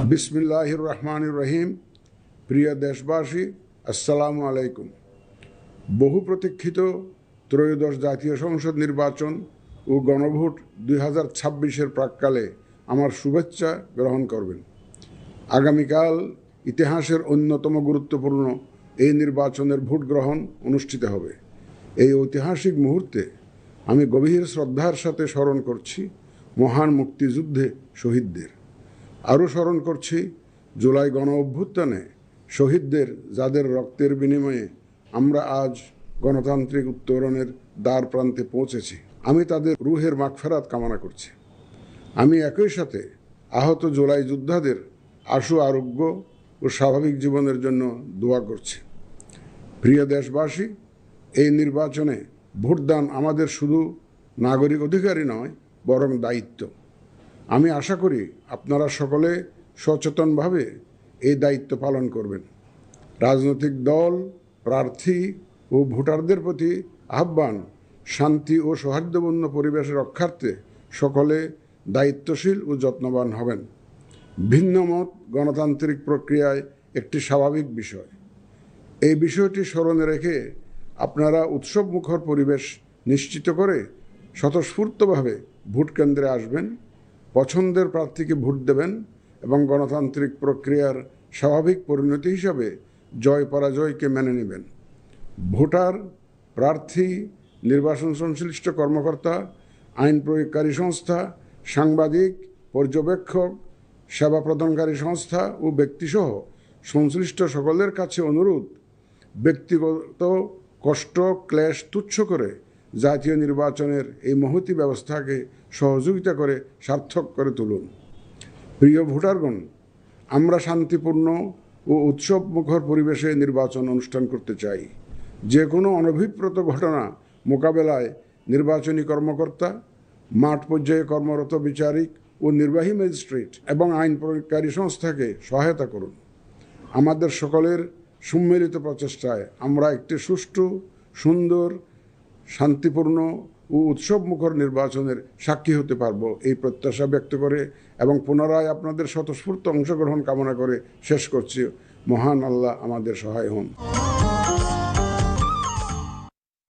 বিসমিল্লাহির রহমানির রহিম। প্রিয় দেশবাসী, আসসালামু আলাইকুম। বহু প্রতীক্ষিত ত্রয়োদশ জাতীয় সংসদ নির্বাচন ও গণভোট 2026-এর প্রাক্কালে আমার শুভেচ্ছা গ্রহণ করবেন। আগামীকাল ইতিহাসের অন্যতম গুরুত্বপূর্ণ এই নির্বাচনের ভোট গ্রহণ অনুষ্ঠিত হবে। এই ঐতিহাসিক মুহূর্তে আমি গভীর শ্রদ্ধার সাথে স্মরণ করছি মহান মুক্তিযুদ্ধে শহীদদের। আরও স্মরণ করছি জুলাই গণ অভ্যুত্থানে শহীদদের, যাদের রক্তের বিনিময়ে আমরা আজ গণতান্ত্রিক উত্তরণের দ্বার প্রান্তে পৌঁছেছি। আমি তাদের রুহের মাগফিরাত কামনা করছি। আমি একই সাথে আহত জুলাই যোদ্ধাদের আশু আরোগ্য ও স্বাভাবিক জীবনের জন্য দোয়া করছি। প্রিয় দেশবাসী, এই নির্বাচনে ভোটদান আমাদের শুধু নাগরিক অধিকারই নয়, বরং দায়িত্ব। আমি আশা করি আপনারা সকলে সচেতনভাবে এই দায়িত্ব পালন করবেন। রাজনৈতিক দল, প্রার্থী ও ভোটারদের প্রতি আহ্বান, শান্তি ও সৌহার্দ্যপূর্ণ পরিবেশ রক্ষার্থে সকলে দায়িত্বশীল ও যত্নবান হবেন। ভিন্নমত গণতান্ত্রিক প্রক্রিয়ায় একটি স্বাভাবিক বিষয়। এই বিষয়টি স্মরণে রেখে আপনারা উৎসবমুখর পরিবেশ নিশ্চিত করে স্বতঃস্ফূর্তভাবে ভোট কেন্দ্রে আসবেন, পছন্দের প্রার্থীকে ভোট দেবেন এবং গণতান্ত্রিক প্রক্রিয়ার স্বাভাবিক পরিণতি হিসাবে জয় পরাজয়কে মেনে নেবেন। ভোটার, প্রার্থী, নির্বাচন সংশ্লিষ্ট কর্মকর্তা, আইন প্রয়োগকারী সংস্থা, সাংবাদিক, পর্যবেক্ষক, সেবা প্রদানকারী সংস্থা ও ব্যক্তিসহ সংশ্লিষ্ট সকলের কাছে অনুরোধ, ব্যক্তিগত কষ্ট ক্লেশ তুচ্ছ করে জাতীয় নির্বাচনের এই মহতী ব্যবস্থাকে সহযোগিতা করে সার্থক করে তুলুন। প্রিয় ভোটারগণ, আমরা শান্তিপূর্ণ ও উৎসবমুখর পরিবেশে নির্বাচন অনুষ্ঠান করতে চাই। যে কোনো অনভিপ্রেত ঘটনা মোকাবেলায় নির্বাচনী কর্মকর্তা, মাঠ পর্যায়ে কর্মরত বিচারিক ও নির্বাহী ম্যাজিস্ট্রেট এবং আইন প্রয়োগকারী সংস্থাকে সহায়তা করুন। আমাদের সকলের সম্মিলিত প্রচেষ্টায় আমরা একটি সুষ্ঠু, সুন্দর, শান্তিপূর্ণ ও উৎসবমুখর নির্বাচনের সাক্ষী হতে পারব, এই প্রত্যাশা ব্যক্ত করে এবং পুনরায় আপনাদের স্বতঃস্ফূর্ত অংশগ্রহণ কামনা করে শেষ করছি। মহান আল্লাহ আমাদের সহায় হন।